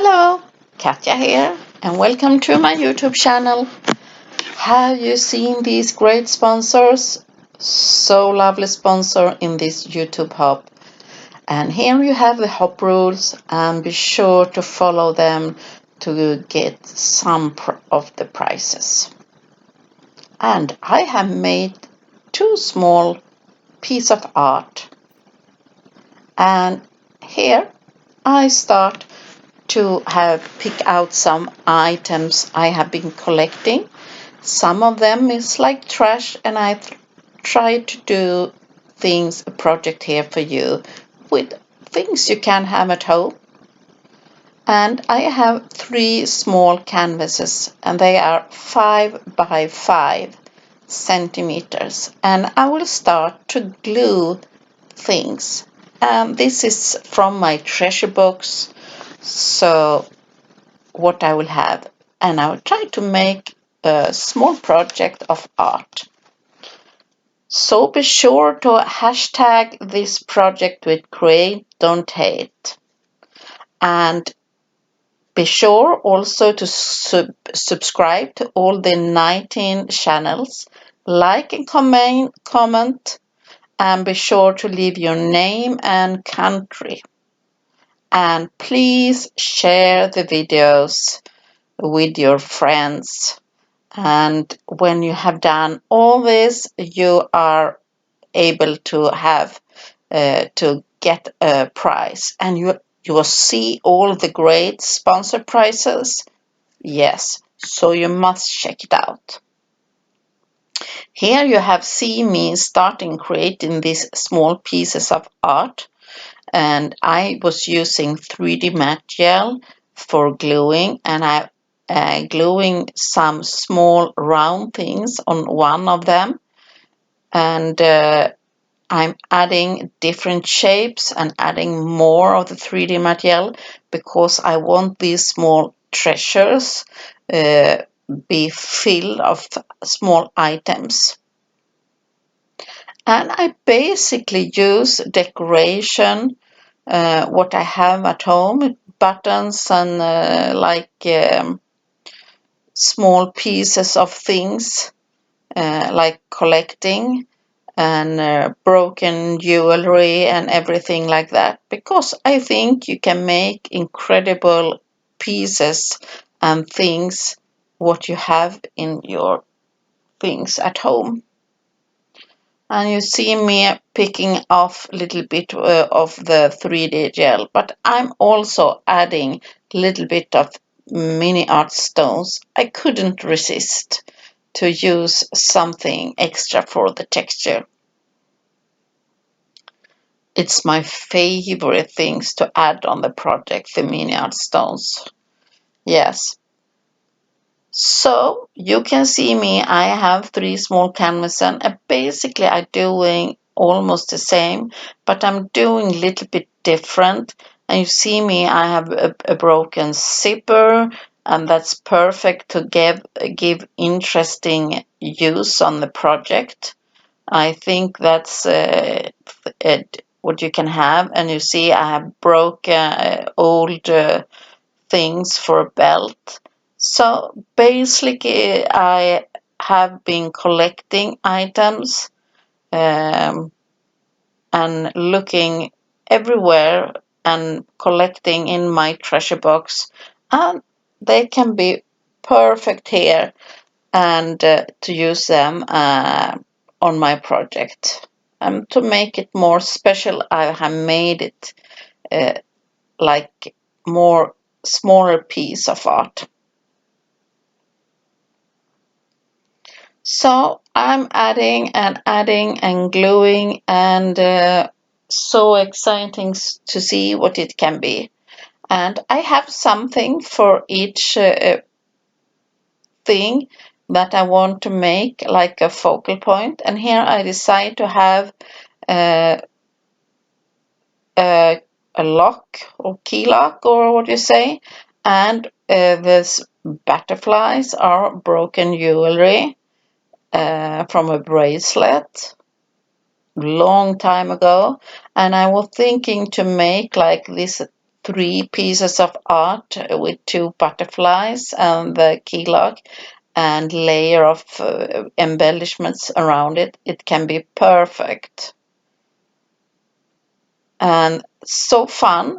Hello, Katja here, and welcome to my YouTube channel. Have you seen these great sponsors? So lovely sponsor in this YouTube hub. And here you have the hub rules, and be sure to follow them to get some of the prizes. And I have made two small pieces of art. And here I start to pick out some items I have been collecting. Some of them is like trash, and I try to do a project here for you with things you can have at home. And I have 3 small canvases, and they are 5 by 5 centimeters, and I will start to glue things. And this is from my treasure box. So what I will have, and I will try to make a small project of art. So be sure to hashtag this project with CreateDontHate, and be sure also to subscribe to all the 19 channels, like and comment, and be sure to leave your name and country. And please share the videos with your friends. And when you have done all this, you are able to have to get a prize, and you will see all the great sponsor prizes. Yes, so you must check it out. Here you have seen me starting creating these small pieces of art, and I was using 3D matte gel for gluing, and I gluing some small round things on one of them, and I'm adding different shapes and adding more of the 3D matte gel because I want these small treasures be filled of small items. And I basically use decoration, what I have at home, buttons and small pieces of things, like collecting and broken jewelry and everything like that, because I think you can make incredible pieces and things what you have in your things at home. And you see me picking off a little bit of the 3D gel, but I'm also adding a little bit of mini art stones. I couldn't resist to use something extra for the texture. It's my favorite things to add on the project, the mini art stones. Yes. So you can see me, I have 3 small canvases, and basically I'm doing almost the same, but I'm doing a little bit different. And you see me, I have a broken zipper, and that's perfect to give interesting use on the project. I think that's what you can have. And you see I have broken old things for a belt. So basically I have been collecting items and looking everywhere and collecting in my treasure box, and they can be perfect here, and to use them on my project. To make it more special, I have made it like more smaller piece of art. So I'm adding and gluing, and so exciting to see what it can be. And I have something for each thing that I want to make, like a focal point. And here I decide to have uh, a lock or key lock, or what you say, and these butterflies are broken jewelry from a bracelet long time ago, and I was thinking to make like this 3 pieces of art with 2 butterflies and the key lock and layer of embellishments around it, it can be perfect. And so fun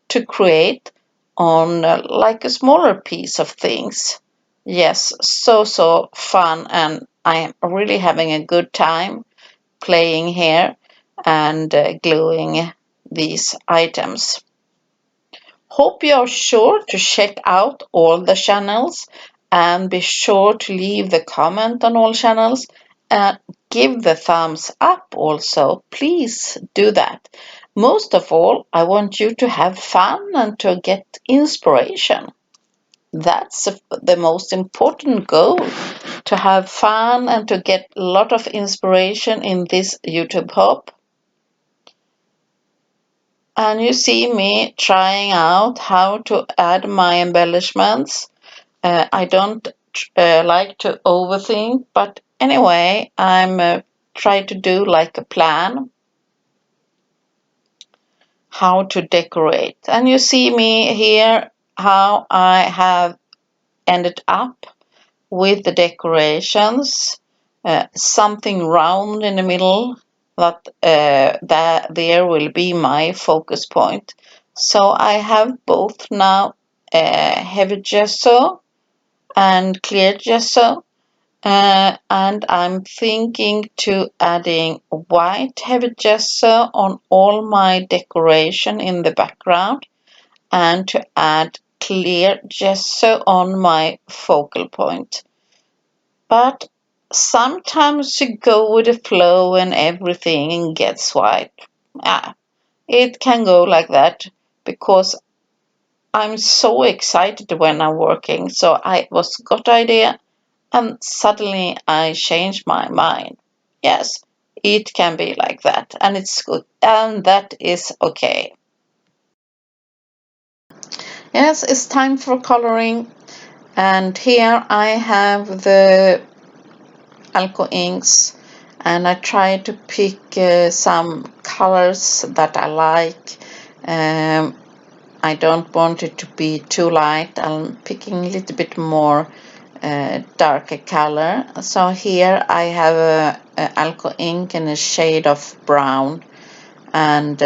to create on like a smaller piece of things. Yes, so fun, and I am really having a good time playing here and gluing these items. Hope you're sure to check out all the channels and be sure to leave the comment on all channels and give the thumbs up also. Please do that. Most of all, I want you to have fun and to get inspiration. That's the most important goal, to have fun and to get a lot of inspiration in this YouTube hop. And you see me trying out how to add my embellishments. I don't like to overthink, but anyway, I'm trying to do like a plan how to decorate. And you see me here how I have ended up with the decorations. Something round in the middle that there will be my focus point. So I have both now heavy gesso and clear gesso, and I'm thinking to adding white heavy gesso on all my decoration in the background and to add clear gesso on my focal point. But sometimes you go with the flow and everything gets white. Ah, it can go like that because I'm so excited when I'm working. So I was got idea and suddenly I changed my mind. Yes, it can be like that and it's good and that is okay. Yes, it's time for coloring, and here I have the alcohol inks and I try to pick some colors that I like. I don't want it to be too light. I'm picking a little bit more darker color. So here I have a alcohol ink in a shade of brown, and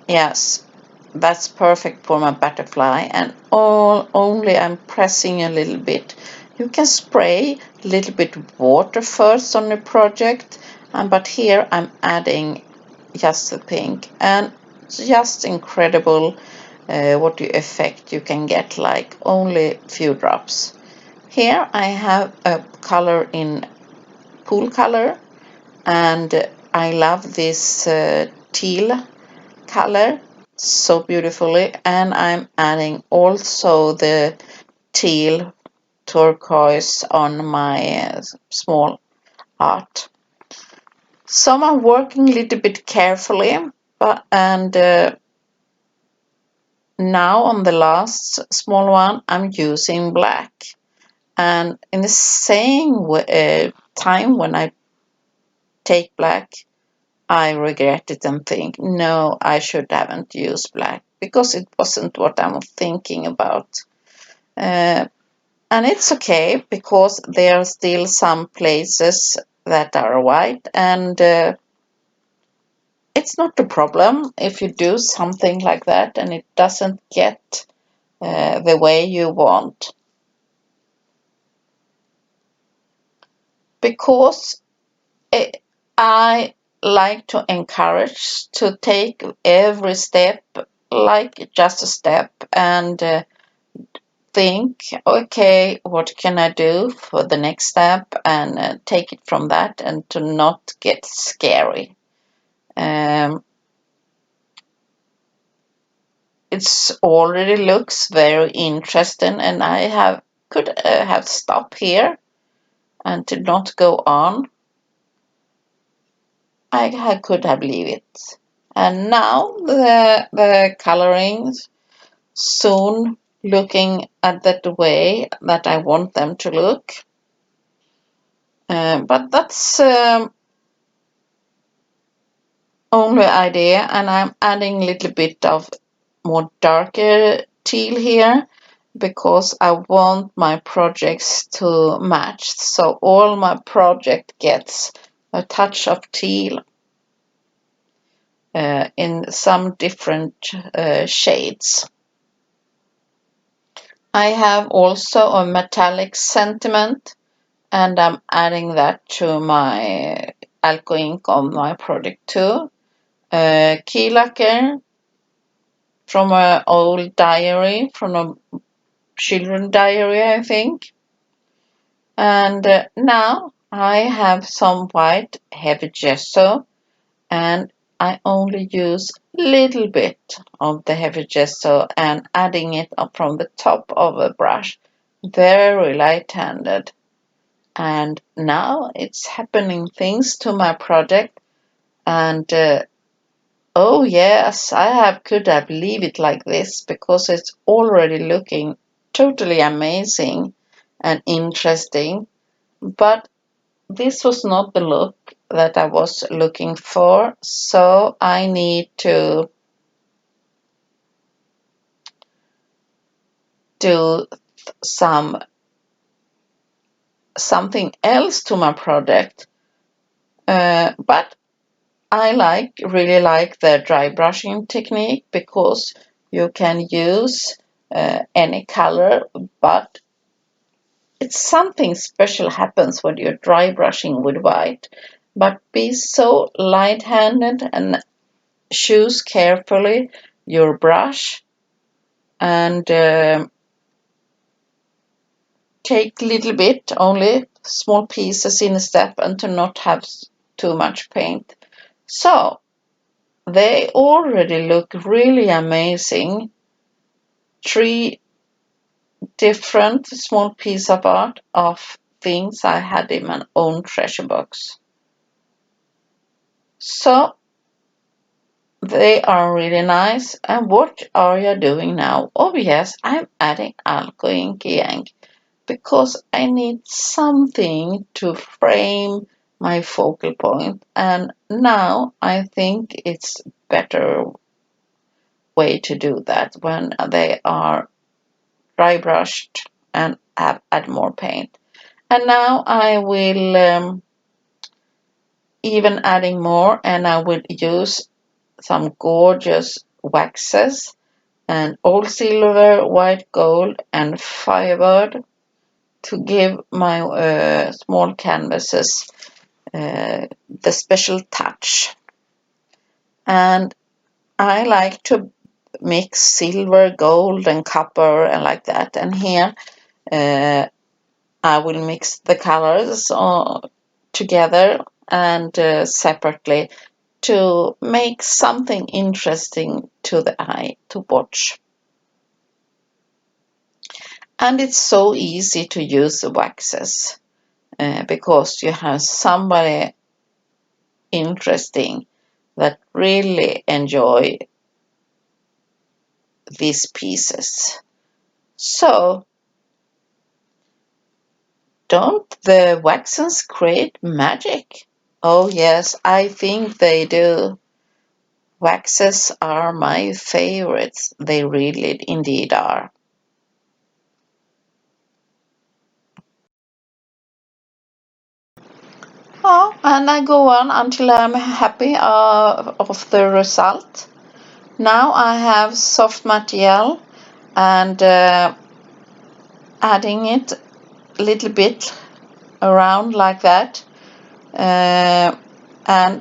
yes, that's perfect for my butterfly. And only I'm pressing a little bit. You can spray a little bit water first on the project, but here I'm adding just the pink, and it's just incredible what effect you can get, like only few drops. Here I have a color in pool color, and I love this teal color so beautifully, and I'm adding also the teal turquoise on my small art. So I'm working a little bit carefully, and now on the last small one I'm using black, and in the same time when I take black I regret it and think, no, I should haven't used black because it wasn't what I'm thinking about. And it's okay because there are still some places that are white, and it's not a problem if you do something like that and it doesn't get the way you want. Because I like to encourage to take every step like just a step, and think, okay, what can I do for the next step, and take it from that, and to not get scary. It's already looks very interesting, and I could have stopped here and to not go on. I could have leave it. And now the coloring soon looking at that way that I want them to look. But that's only idea, and I'm adding a little bit of more darker teal here because I want my projects to match. So all my project gets a touch of teal in some different shades. I have also a metallic sentiment, and I'm adding that to my alco ink on my project too. Key lacquer from an old diary, from a children's diary, I think. And now I have some white heavy gesso, and I only use a little bit of the heavy gesso and adding it up from the top of a brush, very light-handed. And now it's happening things to my project, and oh yes, could have leave it like this because it's already looking totally amazing and interesting. But this was not the look that I was looking for, so I need to do something else to my project. But I really like the dry brushing technique because you can use any color, but it's something special happens when you're dry brushing with white. But be so light-handed and choose carefully your brush, and take little bit, only small pieces in a step, and to not have too much paint. So they already look really amazing. 3 different small pieces of art of things I had in my own treasure box. So they are really nice. And what are you doing now? Oh yes, I'm adding alco ink again because I need something to frame my focal point, and now I think it's better way to do that when they are dry brushed and add more paint. And now I will even adding more, and I will use some gorgeous waxes and old silver, white gold, and firebird to give my small canvases the special touch. And I like to mix silver, gold, and copper, and like that. And here I will mix the colors together and separately to make something interesting to the eye to watch. And it's so easy to use the waxes because you have somebody interesting that really enjoy these pieces. So, don't the waxes create magic? Oh yes, I think they do. Waxes are my favorites. They really indeed are. Oh, and I go on until I'm happy of the result. Now I have soft material and adding it a little bit around like that. And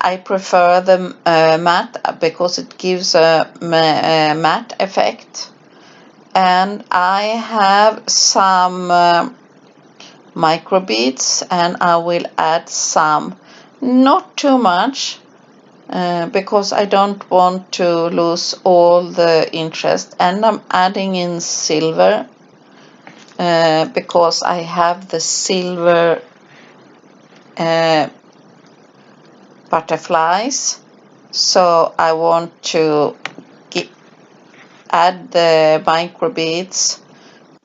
I prefer the matte because it gives a matte effect. And I have some micro beads, and I will add some, not too much, because I don't want to lose all the interest. And I'm adding in silver because I have the silver butterflies, so I want to add the micro beads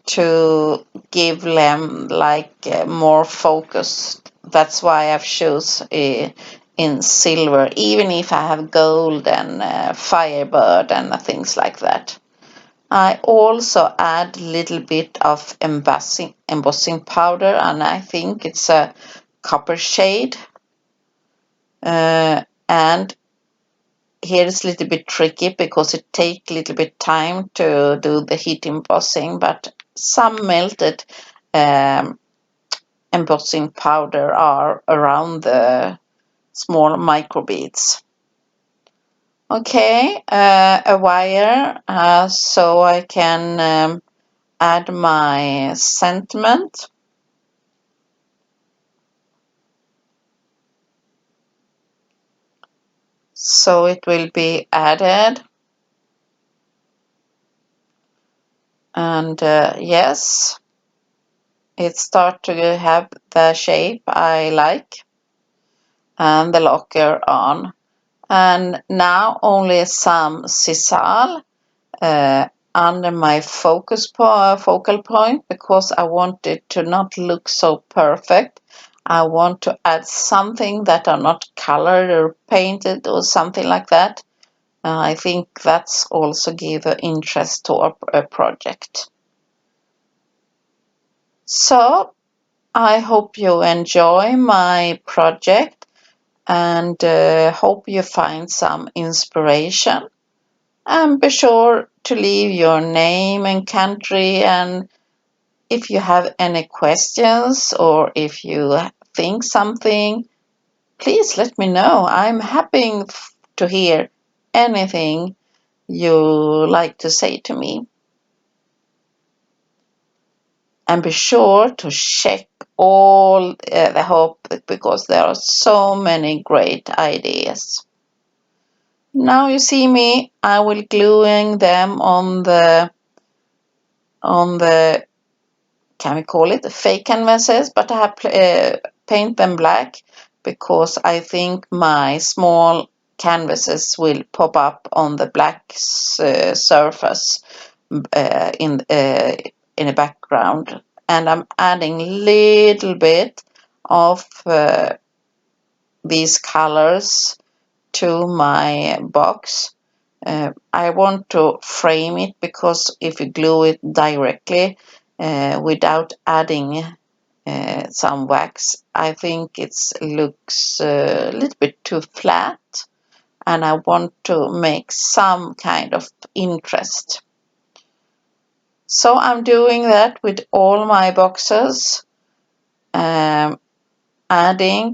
to give them like more focus. That's why I've chosen in silver, even if I have gold and firebird and things like that. I also add a little bit of embossing powder, and I think it's a copper shade. And here it's a little bit tricky because it takes a little bit time to do the heat embossing, but some melted embossing powder are around the small micro beads. Okay, a wire so I can add my sentiment. So it will be added, and yes, it starts to have the shape I like, and the locker on. And now only some sisal under my focal point, because I want it to not look so perfect. I want to add something that are not colored or painted or something like that. I think that's also give an interest to a project. So I hope you enjoy my project, and hope you find some inspiration. And be sure to leave your name and country, and if you have any questions or if you think something, please let me know. I'm happy to hear anything you like to say to me. And be sure to check all the hope, because there are so many great ideas. Now you see me, I will gluing them on the can we call it fake canvases, but I have paint them black because I think my small canvases will pop up on the black surface in a background, and I'm adding little bit of these colors to my box. I want to frame it, because if you glue it directly without adding some wax, I think it looks a little bit too flat, and I want to make some kind of interest. So I'm doing that with all my boxes, adding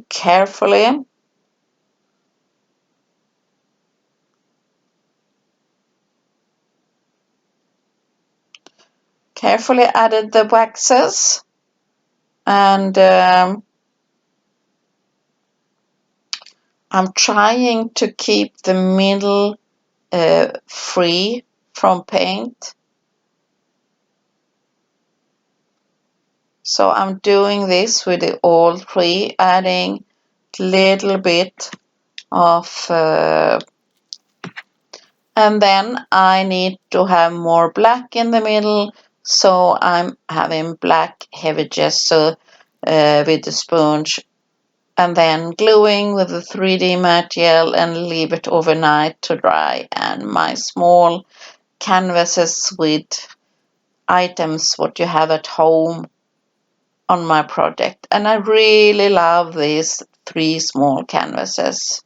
carefully. Carefully added the waxes, and I'm trying to keep the middle free from paint. So I'm doing this with the all three, adding little bit of and then I need to have more black in the middle, so I'm having black heavy gesso with the sponge, and then gluing with the 3D matte gel and leave it overnight to dry. And my small canvases with items what you have at home on my project, and I really love these 3 small canvases.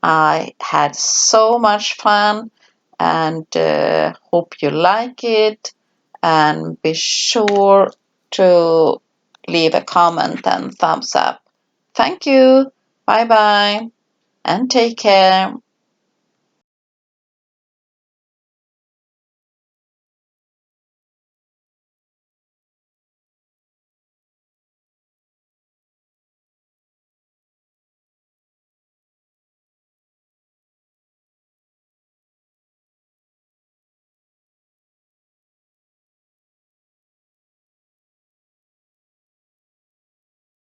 I had so much fun, and hope you like it, and be sure to leave a comment and thumbs up. Thank you. Bye bye and take care.